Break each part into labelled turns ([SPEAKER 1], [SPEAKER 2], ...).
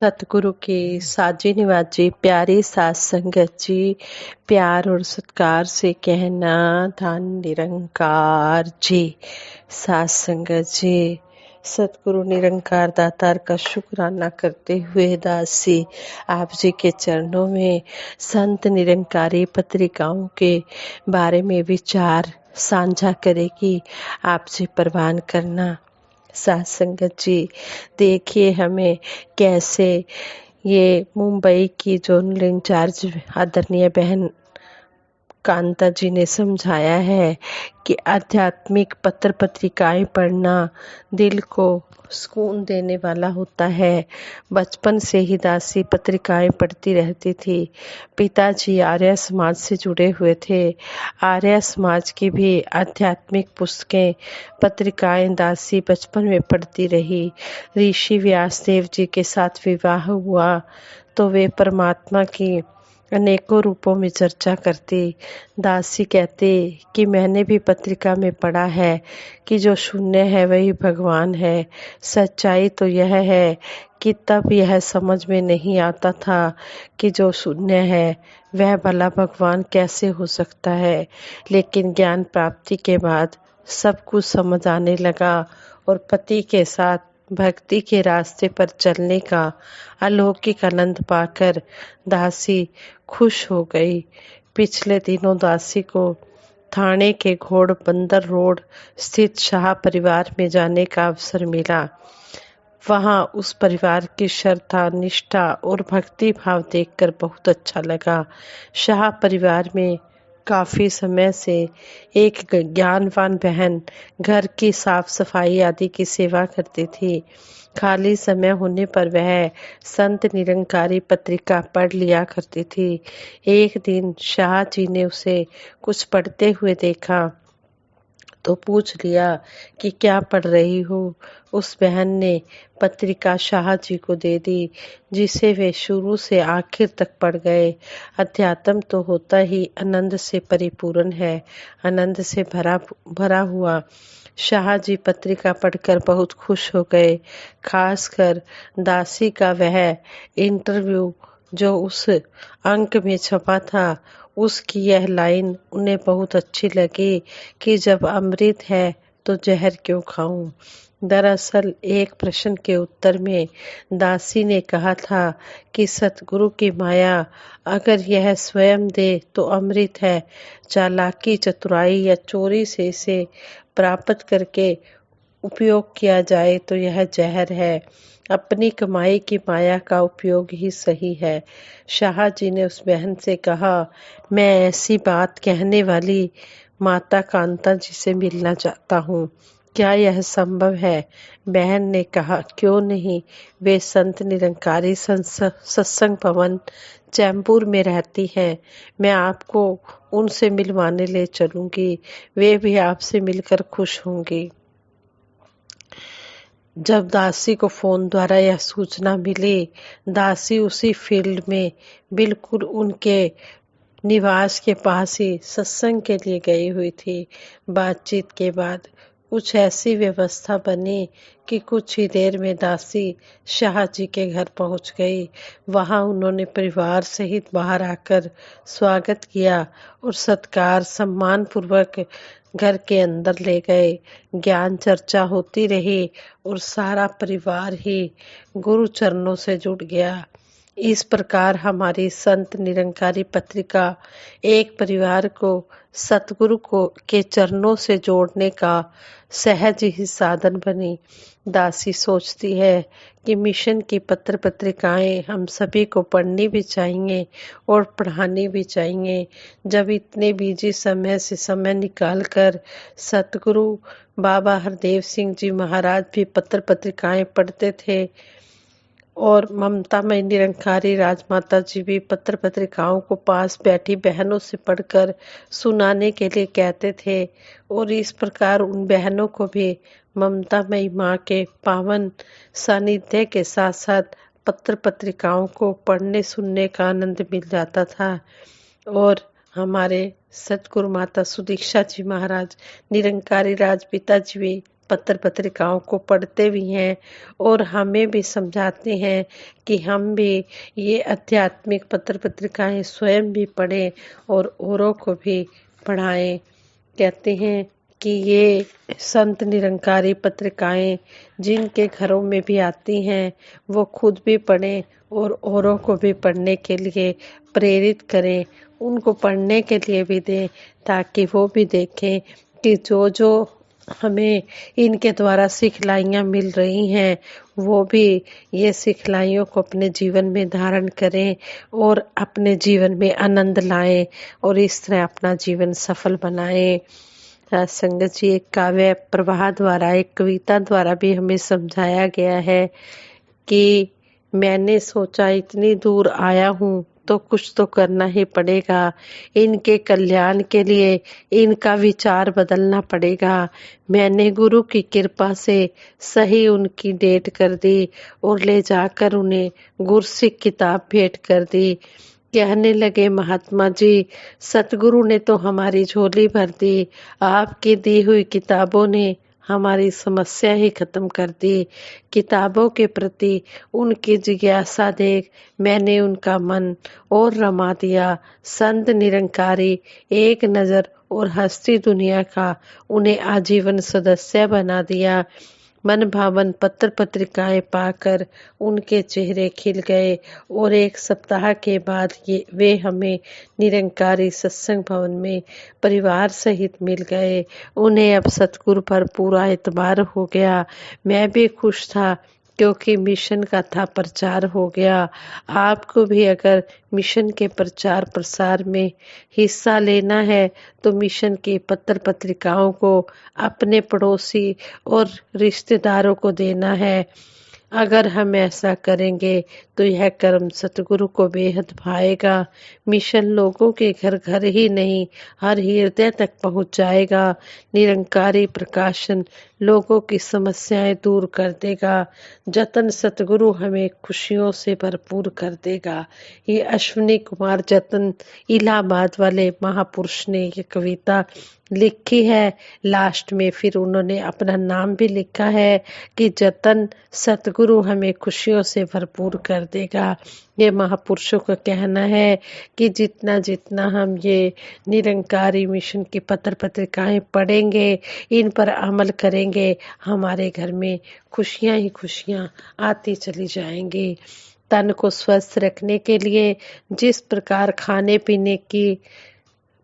[SPEAKER 1] सतगुरु के साजी निवाजी प्यारी साध संगत जी, प्यार और सत्कार से कहना धन निरंकार जी। साध संगत जी, सतगुरु निरंकार दातार का शुक्राना करते हुए दासी आप जी के चरणों में संत निरंकारी पत्रिकाओं के बारे में विचार साझा करेगी। आप जी परवान करना। साथ संगत जी, देखिए हमें कैसे ये मुंबई की जोनल इंचार्ज आदरणीय बहन कांता जी ने समझाया है कि आध्यात्मिक पत्र पत्रिकाएं पढ़ना दिल को सुकून देने वाला होता है। बचपन से ही दासी पत्रिकाएं पढ़ती रहती थी। पिताजी आर्य समाज से जुड़े हुए थे। आर्य समाज की भी आध्यात्मिक पुस्तकें पत्रिकाएं दासी बचपन में पढ़ती रही। ऋषि व्यासदेव जी के साथ विवाह हुआ तो वे परमात्मा की अनेकों रूपों में चर्चा करती। दासी कहती कि मैंने भी पत्रिका में पढ़ा है कि जो शून्य है वही भगवान है। सच्चाई तो यह है कि तब यह समझ में नहीं आता था कि जो शून्य है वह भला भगवान कैसे हो सकता है, लेकिन ज्ञान प्राप्ति के बाद सब कुछ समझ आने लगा और पति के साथ भक्ति के रास्ते पर चलने का अलौकिक आनंद पाकर दासी खुश हो गई। पिछले दिनों दासी को थाने के घोड़ बंदर रोड स्थित शाह परिवार में जाने का अवसर मिला। वहां उस परिवार की श्रद्धा, निष्ठा और भक्ति भाव देखकर बहुत अच्छा लगा। शाह परिवार में काफी समय से एक ज्ञानवान बहन घर की साफ सफाई आदि की सेवा करती थी। खाली समय होने पर वह संत निरंकारी पत्रिका पढ़ लिया करती थी। एक दिन शाह जी ने उसे कुछ पढ़ते हुए देखा तो पूछ लिया कि क्या पढ़ रही हो। उस बहन ने पत्रिका शाह जी को दे दी, जिसे वे शुरू से आखिर तक पढ़ गए। अध्यात्म तो होता ही आनंद से परिपूर्ण है, आनंद से भरा भरा हुआ। शाह जी पत्रिका पढ़कर बहुत खुश हो गए। खासकर दासी का वह इंटरव्यू जो उस अंक में छपा था, उसकी यह लाइन उन्हें बहुत अच्छी लगी कि जब अमृत है तो जहर क्यों खाऊं। दरअसल एक प्रश्न के उत्तर में दासी ने कहा था कि सतगुरु की माया अगर यह स्वयं दे तो अमृत है, चालाकी चतुराई या चोरी से इसे प्राप्त करके उपयोग किया जाए तो यह जहर है। अपनी कमाई की माया का उपयोग ही सही है। शाह जी ने उस बहन से कहा, मैं ऐसी बात कहने वाली माता कांता जी से मिलना चाहता हूँ, क्या यह संभव है? बहन ने कहा, क्यों नहीं, वे संत निरंकारी सत्संग भवन चैम्बूर में रहती हैं। मैं आपको उनसे मिलवाने ले चलूंगी, वे भी आपसे मिलकर खुश होंगी। जब दासी को फोन द्वारा यह सूचना मिली, दासी उसी फील्ड में बिल्कुल उनके निवास के पास ही सत्संग के लिए गई हुई थी। बातचीत के बाद कुछ ऐसी व्यवस्था बनी कि कुछ ही देर में दासी शाह जी के घर पहुंच गई। वहां उन्होंने परिवार सहित बाहर आकर स्वागत किया और सत्कार सम्मान पूर्वक घर के अंदर ले गए। ज्ञान चर्चा होती रही और सारा परिवार ही गुरु चरणों से जुड़ गया। इस प्रकार हमारी संत निरंकारी पत्रिका एक परिवार को सतगुरु को के चरणों से जोड़ने का सहज ही साधन बनी। दासी सोचती है कि मिशन की पत्र पत्रिकाएं हम सभी को पढ़नी भी चाहिए और पढ़ानी भी चाहिए। जब इतने बिजी समय से समय निकालकर सतगुरु बाबा हरदेव सिंह जी महाराज भी पत्र पत्रिकाएं पढ़ते थे और ममतामयी निरंकारी राजमाता जी भी पत्र पत्रिकाओं को पास बैठी बहनों से पढ़कर सुनाने के लिए कहते थे, और इस प्रकार उन बहनों को भी ममतामयी माँ के पावन सानिध्य के साथ साथ पत्र पत्रिकाओं को पढ़ने सुनने का आनंद मिल जाता था। और हमारे सतगुरु माता सुदीक्षा जी महाराज निरंकारी राजपिता जी भी पत्र पत्रिकाओं को पढ़ते भी हैं और हमें भी समझाते हैं कि हम भी ये आध्यात्मिक पत्र पत्रिकाएं स्वयं भी पढ़ें और औरों को भी पढ़ाएं। कहते हैं कि ये संत निरंकारी पत्रिकाएं जिनके घरों में भी आती हैं वो खुद भी पढ़ें और औरों को भी पढ़ने के लिए प्रेरित करें, उनको पढ़ने के लिए भी दें ताकि वो भी देखें कि जो जो हमें इनके द्वारा सिखलाइयाँ मिल रही हैं वो भी ये सिखलाइयों को अपने जीवन में धारण करें और अपने जीवन में आनंद लाएं और इस तरह अपना जीवन सफल बनाएं। संगत जी, एक काव्य प्रवाह द्वारा, एक कविता द्वारा भी हमें समझाया गया है कि मैंने सोचा इतनी दूर आया हूँ तो कुछ तो करना ही पड़ेगा, इनके कल्याण के लिए इनका विचार बदलना पड़ेगा। मैंने गुरु की कृपा से सही उनकी डेट कर दी और ले जाकर उन्हें गुरसिक किताब भेंट कर दी। कहने लगे महात्मा जी, सतगुरु ने तो हमारी झोली भर दी, आपकी दी हुई किताबों ने हमारी समस्या ही खत्म कर दी। किताबों के प्रति उनकी जिज्ञासा देख मैंने उनका मन और रमा दिया। संत निरंकारी एक नजर और हस्ती दुनिया का उन्हें आजीवन सदस्य बना दिया। मन भावन पत्र पत्रिकाएं पाकर उनके चेहरे खिल गए और एक सप्ताह के बाद वे हमें निरंकारी सत्संग भवन में परिवार सहित मिल गए। उन्हें अब सतगुरु पर पूरा एतबार हो गया। मैं भी खुश था क्योंकि मिशन का था प्रचार हो गया। आपको भी अगर मिशन के प्रचार प्रसार में हिस्सा लेना है तो मिशन की पत्र पत्रिकाओं को अपने पड़ोसी और रिश्तेदारों को देना है। अगर हम ऐसा करेंगे तो यह कर्म सतगुरु को बेहद भाएगा। मिशन लोगों के घर घर ही नहीं हर हृदय तक पहुंच जाएगा। निरंकारी प्रकाशन लोगों की समस्याएं दूर कर देगा। जतन सतगुरु हमें खुशियों से भरपूर कर देगा। ये अश्विनी कुमार जतन इलाहाबाद वाले महापुरुष ने ये कविता लिखी है। लास्ट में फिर उन्होंने अपना नाम भी लिखा है कि जतन सतगुरु हमें खुशियों से भरपूर कर देगा। ये महापुरुषों का कहना है कि जितना जितना हम ये निरंकारी मिशन की पत्र पत्रिकाएं पढ़ेंगे, इन पर अमल करेंगे, हमारे घर में खुशियां ही खुशियां आती चली जाएंगी। तन को स्वस्थ रखने के लिए जिस प्रकार खाने पीने की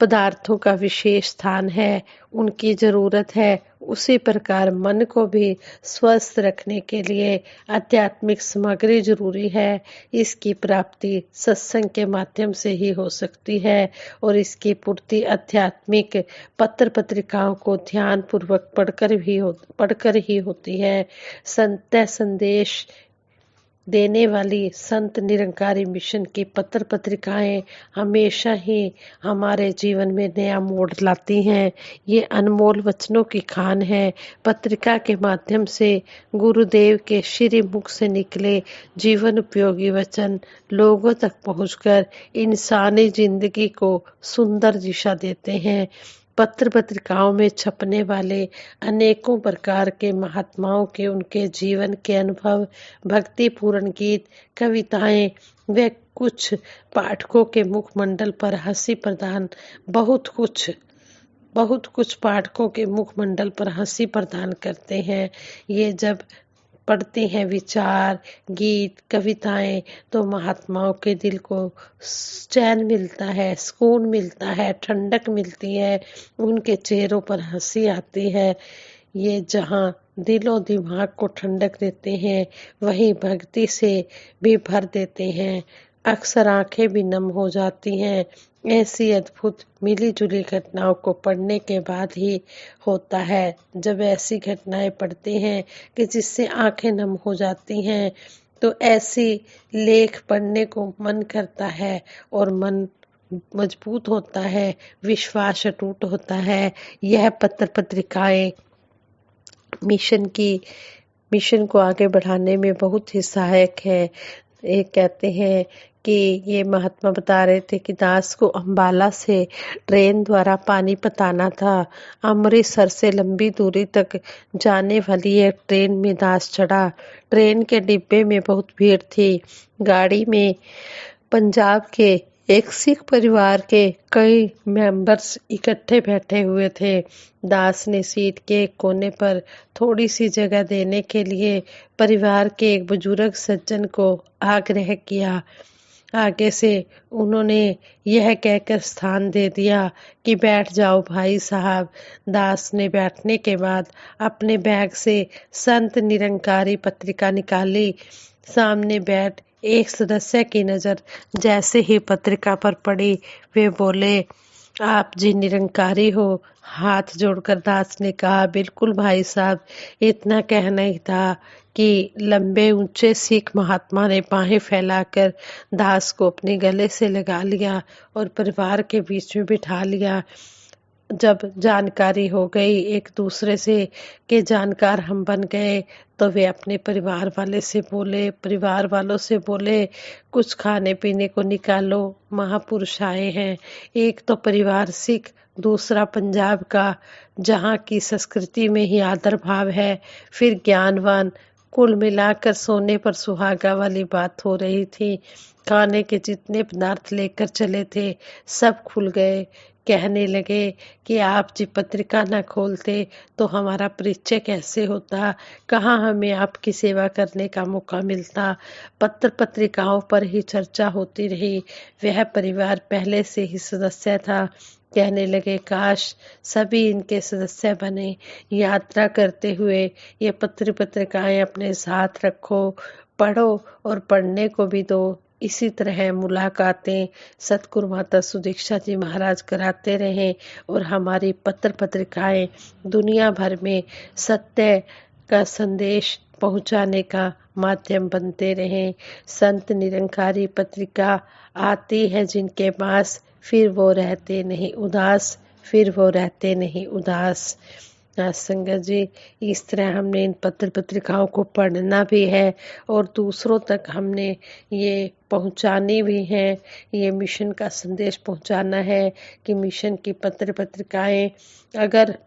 [SPEAKER 1] पदार्थों का विशेष स्थान है, उनकी जरूरत है, उसी प्रकार मन को भी स्वस्थ रखने के लिए आध्यात्मिक सामग्री जरूरी है। इसकी प्राप्ति सत्संग के माध्यम से ही हो सकती है और इसकी पूर्ति आध्यात्मिक पत्र पत्रिकाओं को ध्यान पूर्वक पढ़कर ही होती है। संत संदेश देने वाली संत निरंकारी मिशन की पत्र पत्रिकाएं हमेशा ही हमारे जीवन में नया मोड़ लाती हैं। ये अनमोल वचनों की खान है। पत्रिका के माध्यम से गुरुदेव के श्री मुख से निकले जीवन उपयोगी वचन लोगों तक पहुंचकर इंसानी जिंदगी को सुंदर दिशा देते हैं। पत्र पत्रिकाओं में छपने वाले अनेकों प्रकार के महात्माओं के उनके जीवन के अनुभव, भक्तिपूर्ण गीत, कविताएं व कुछ पाठकों के मुखमंडल पर हंसी प्रदान बहुत कुछ पाठकों के मुखमंडल पर हंसी प्रदान करते हैं। ये जब पढ़ते हैं विचार, गीत, कविताएं तो महात्माओं के दिल को चैन मिलता है, सुकून मिलता है, ठंडक मिलती है, उनके चेहरों पर हंसी आती है। ये जहाँ दिलो दिमाग को ठंडक देते हैं वहीं भक्ति से भी भर देते हैं। अक्सर आंखें भी नम हो जाती हैं। ऐसी अद्भुत मिली जुली घटनाओं को पढ़ने के बाद ही होता है। जब ऐसी घटनाएं पढ़ते हैं कि जिससे आंखें नम हो जाती हैं तो ऐसी लेख पढ़ने को मन करता है और मन मजबूत होता है, विश्वास अटूट होता है। यह पत्र पत्रिकाएं मिशन को आगे बढ़ाने में बहुत ही सहायक है। एक कहते हैं कि ये महात्मा बता रहे थे कि दास को अंबाला से ट्रेन द्वारा पानीपत आना था। अमृतसर से लंबी दूरी तक जाने वाली एक ट्रेन में दास चढ़ा। ट्रेन के डिब्बे में बहुत भीड़ थी। गाड़ी में पंजाब के एक सिख परिवार के कई मेंबर्स इकट्ठे बैठे हुए थे। दास ने सीट के एक कोने पर थोड़ी सी जगह देने के लिए परिवार के एक बुजुर्ग सज्जन को आग्रह किया। आगे से उन्होंने यह कहकर स्थान दे दिया कि बैठ जाओ भाई साहब। दास ने बैठने के बाद अपने बैग से संत निरंकारी पत्रिका निकाली। सामने बैठ एक सदस्य की नजर जैसे ही पत्रिका पर पड़ी, वे बोले, आप जी निरंकारी हो? हाथ जोड़कर दास ने कहा, बिल्कुल भाई साहब, इतना कहना ही था कि लंबे ऊंचे सिख महात्मा ने बाहें फैलाकर दास को अपने गले से लगा लिया और परिवार के बीच में बिठा लिया। जब जानकारी हो गई एक दूसरे से के जानकार हम बन गए, तो वे अपने परिवार वालों से बोले, कुछ खाने पीने को निकालो, महापुरुष आए हैं। एक तो परिवार सिख, दूसरा पंजाब का, जहाँ की संस्कृति में ही आदर भाव है, फिर ज्ञानवान, कुल मिलाकर सोने पर सुहागा वाली बात हो रही थी। खाने के जितने पदार्थ लेकर चले थे सब खुल गए। कहने लगे कि आप जी पत्रिका न खोलते तो हमारा परिचय कैसे होता, कहाँ हमें आपकी सेवा करने का मौका मिलता। पत्र पत्रिकाओं पर ही चर्चा होती रही। वह परिवार पहले से ही सदस्य था। कहने लगे, काश सभी इनके सदस्य बने। यात्रा करते हुए ये पत्रिकाएं अपने साथ रखो, पढ़ो और पढ़ने को भी दो। इसी तरह मुलाकातें सतगुरु माता सुदीक्षा जी महाराज कराते रहे और हमारी पत्र पत्रिकाएं दुनिया भर में सत्य का संदेश पहुंचाने का माध्यम बनते रहे। संत निरंकारी पत्रिका आती है जिनके पास, फिर वो रहते नहीं उदास, फिर वो रहते नहीं उदास। संगत जी, इस तरह हमने इन पत्र पत्रिकाओं को पढ़ना भी है और दूसरों तक हमने ये पहुंचानी भी है। ये मिशन का संदेश पहुंचाना है कि मिशन की पत्र पत्रिकाएं अगर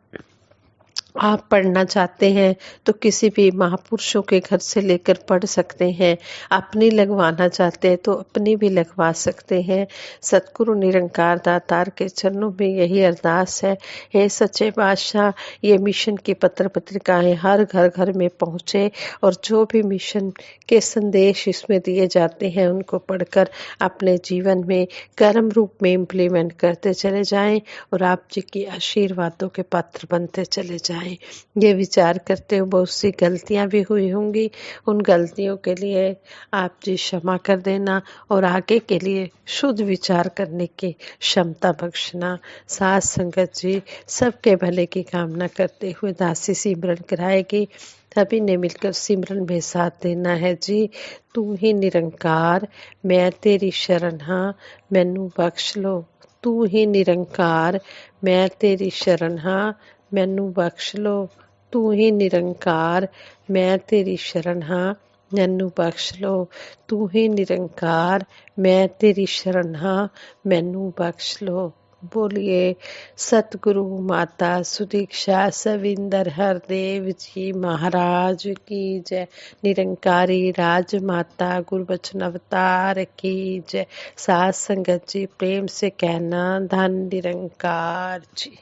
[SPEAKER 1] आप पढ़ना चाहते हैं तो किसी भी महापुरुषों के घर से लेकर पढ़ सकते हैं। अपनी लगवाना चाहते हैं तो अपनी भी लगवा सकते हैं। सतगुरु निरंकार दातार के चरणों में यही अरदास है, हे सच्चे बादशाह, ये मिशन की पत्र पत्रिकाएं हर घर घर में पहुँचे और जो भी मिशन के संदेश इसमें दिए जाते हैं उनको पढ़कर अपने जीवन में कर्म रूप में इम्प्लीमेंट करते चले जाएं और आप जी की आशीर्वादों के पात्र बनते चले जाएं। ये विचार करते हुए बहुत सी गलतियां भी हुई होंगी। उन गलतियों के लिए आप जी क्षमा कर देना और आगे के लिए शुद्ध विचार करने की क्षमता बख्शना। साथ संगत जी सबके भले की कामना करते हुए दासी सिमरन कराएगी। सभी ने मिलकर सिमरन में साथ देना है जी। तू ही निरंकार, मैं तेरी शरण हाँ, मैनू बख्श लो। तू ही निरंकार, मैं तेरी शरण हाँ, मैनू बख्श लो। तू ही निरंकार, मैं तेरी शरण हाँ, मैनू बख्श लो। तू ही निरंकार, मैं तेरी शरण हाँ, मैनू बख्श लो। बोलिए सतगुरु माता सुदीक्षा सविंदर हरदेव जी महाराज की जय। निरंकारी राज माता गुरबचन अवतार की जय। साथ संगत जी प्रेम से कहना, धन निरंकार जी।